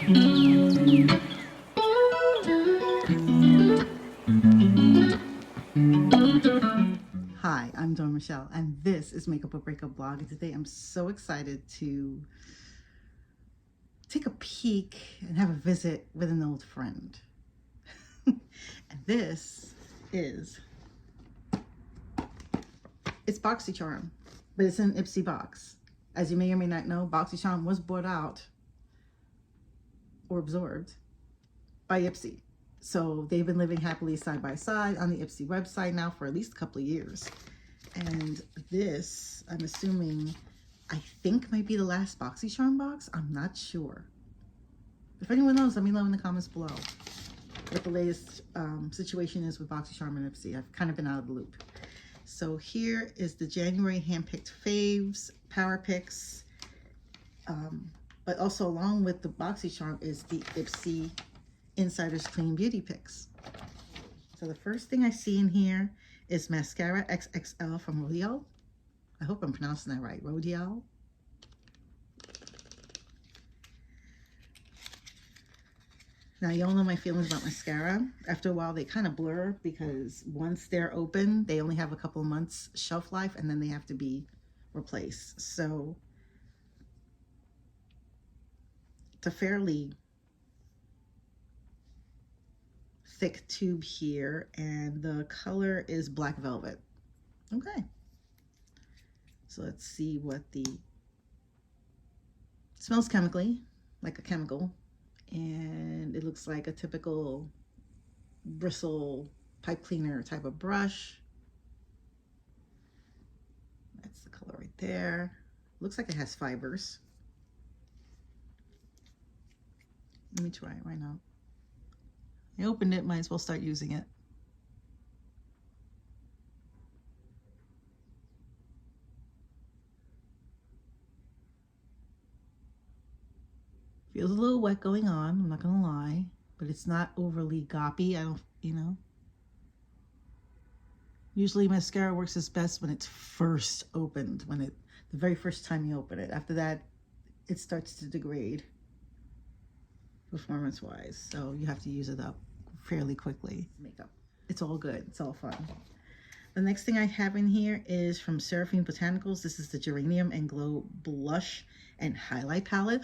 Hi, I'm Dawn Michelle, and this is Makeup or Breakup Blog. And today I'm so excited to take a peek and have a visit with an old friend. And this is, it's BoxyCharm, but it's an Ipsy box. As you may or may not know, BoxyCharm was bought out or absorbed by Ipsy. So they've been living happily side by side on the Ipsy website now for at least a couple of years. And this, I'm assuming, I think might be the last BoxyCharm box. I'm not sure. If anyone knows, let me know in the comments below what the latest situation is with BoxyCharm and Ipsy. I've kind of been out of the loop. So here is the January handpicked faves, power picks, but also along with the BoxyCharm is the Ipsy Insider's Clean Beauty picks. So the first thing I see in here is mascara XXL from Rodeo. I hope I'm pronouncing that right, Rodeo. Now, you all know my feelings about mascara. After a while, they kind of blur because once they're open, they only have a couple of months shelf life and then they have to be replaced. So it's a fairly thick tube here, and the color is Black Velvet. Okay. So let's see what it smells chemically, like a chemical. And it looks like a typical bristle pipe cleaner type of brush. That's the color right there. Looks like it has fibers. Let me try it right now. I opened it, might as well start using it. Feels a little wet going on, I'm not gonna lie, but it's not overly goppy. I don't, usually mascara works its best when it's first opened, the very first time you open it. After that, it starts to degrade performance-wise, so you have to use it up fairly quickly. Makeup, it's all good, it's all fun. The next thing I have in here is from Seraphine Botanicals. This is the Geranium and Glow Blush and Highlight Palette.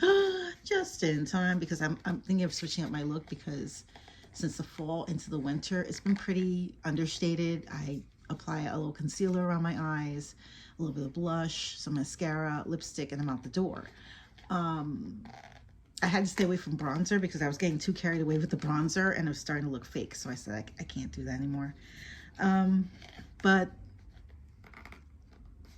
Just in time, because I'm thinking of switching up my look, because since the fall into the winter, it's been pretty understated. I apply a little concealer around my eyes, a little bit of blush, some mascara, lipstick, and I'm out the door. I had to stay away from bronzer because I was getting too carried away with the bronzer and it was starting to look fake. So I said, I can't do that anymore. But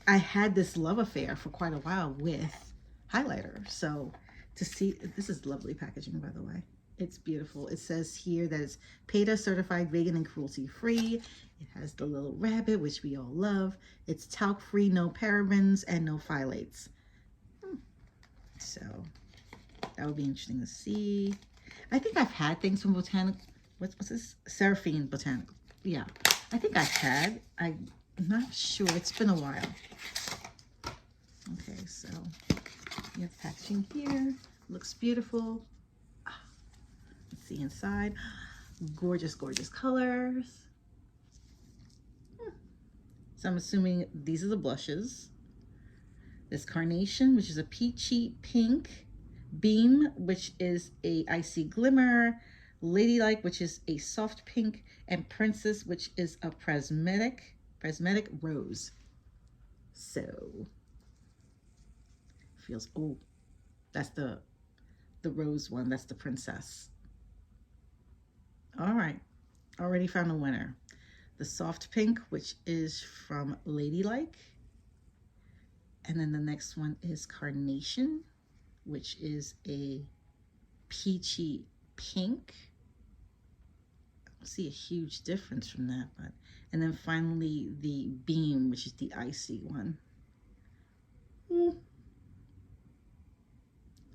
I had this love affair for quite a while with highlighter. So to see, this is lovely packaging, by the way. It's beautiful. It says here that it's PETA certified, vegan and cruelty free. It has the little rabbit, which we all love. It's talc free, no parabens and no phthalates. So that would be interesting to see. I think I've had things from Botanic. What's this? Seraphine Botanic. Yeah, I think I've had. I'm not sure. It's been a while. Okay, so you have packaging here. Looks beautiful. Let's see inside. Gorgeous, gorgeous colors. So I'm assuming these are the blushes. There's Carnation, which is a peachy pink. Beam, which is a icy glimmer. Ladylike, which is a soft pink. And Princess, which is a prismatic rose. So feels, oh, that's the rose one. That's the Princess. All right, already found a winner. The soft pink, which is from Ladylike. And then the next one is Carnation, which is a peachy pink. I don't see a huge difference from that, but, and then finally the Beam, which is the icy one.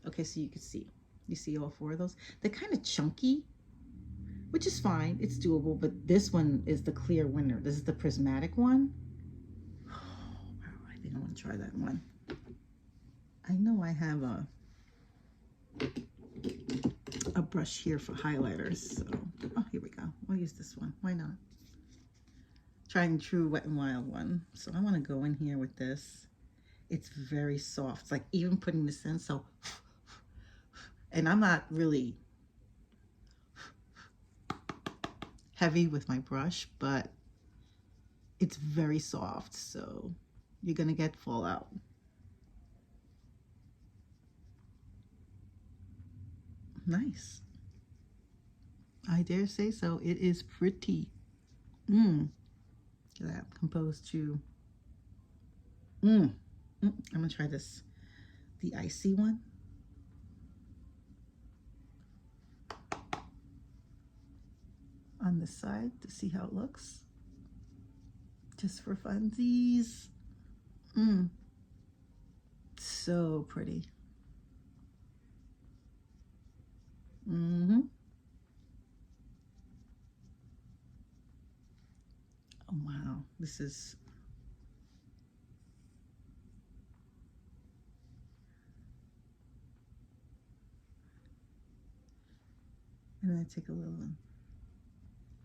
Okay, so you see all four of those. They're kind of chunky, which is fine, it's doable, but this one is the clear winner. This is the prismatic one. Oh, wow, I think I want to try that one. I know I have a a brush here for highlighters. So, oh, here we go. I'll use this one. Why not? Trying true Wet n Wild one. So I want to go in here with this. It's very soft. It's like even putting this in. So, and I'm not really heavy with my brush, but it's very soft. So you're going to get fallout. Nice. I dare say so. It is pretty. Look at that. Composed to. I'm going to try this. The icy one. On this side to see how it looks. Just for funsies. So pretty. Oh, wow. This is... And then I take a little one.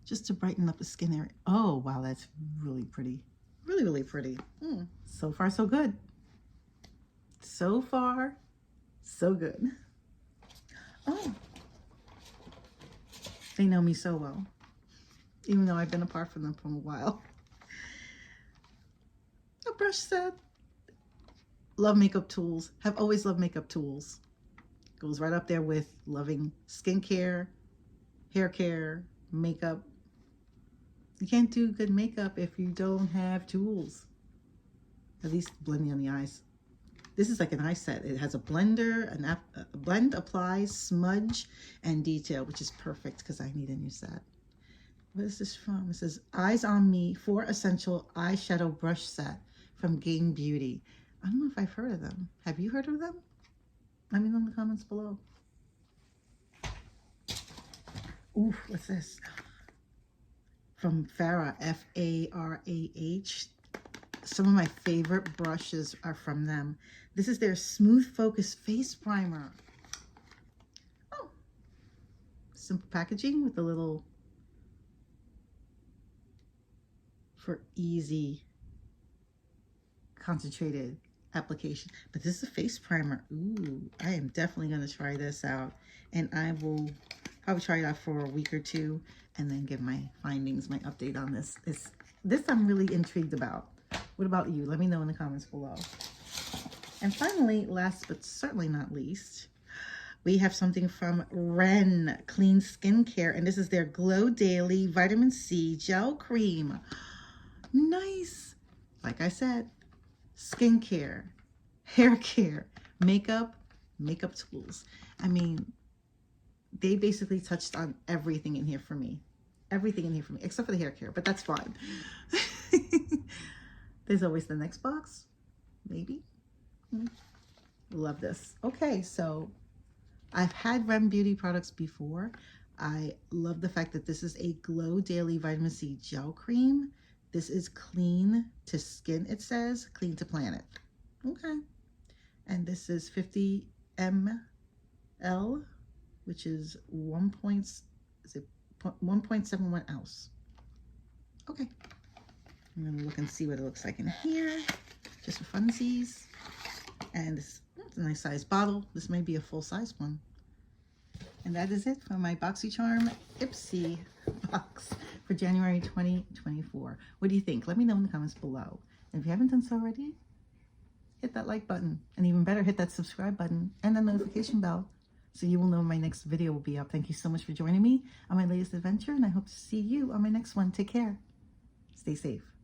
Just to brighten up the skin area. Oh, wow. That's really pretty. Really, really pretty. So far, so good. So far, so good. Oh. They know me so well. Even though I've been apart from them for a while. A brush set. Love makeup tools. Have always loved makeup tools. Goes right up there with loving skincare, hair care, makeup. You can't do good makeup if you don't have tools. At least blending on the eyes. This is like an eye set. It has a blender, a blend, apply, smudge, and detail, which is perfect because I need a new set. What is this from? It says Eyes on Me 4 Essential Eyeshadow Brush Set from Gain Beauty. I don't know if I've heard of them. Have you heard of them? Let me know in the comments below. Ooh, what's this? From Farah, F-A-R-A-H. Some of my favorite brushes are from them. This is their Smooth Focus Face Primer. Oh, simple packaging with a little for easy concentrated application. But this is a face primer. Ooh, I am definitely going to try this out. And I will probably try it out for a week or two and then give my findings, my update on this. This I'm really intrigued about. What about you? Let me know in the comments below. And finally, last but certainly not least, we have something from Ren Clean Skincare. And this is their Glow Daily Vitamin C Gel Cream. Nice. Like I said, skincare, hair care, makeup tools. I mean, they basically touched on everything in here for me. Everything in here for me, except for the hair care, but that's fine. There's always the next box, maybe. Love this. Okay, so I've had Ren Beauty products before. I love the fact that this is a Glow Daily Vitamin C Gel Cream. This is clean to skin, it says, clean to planet. Okay. And this is 50 ml, which is 1.71 ounce. Okay. I'm going to look and see what it looks like in here, just for funsies. And it's a nice size bottle. This may be a full size one. And that is it for my BoxyCharm Ipsy box for January 2024. What do you think? Let me know in the comments below. And if you haven't done so already, hit that like button. And even better, hit that subscribe button and the notification bell so you will know when my next video will be up. Thank you so much for joining me on my latest adventure, and I hope to see you on my next one. Take care. Stay safe.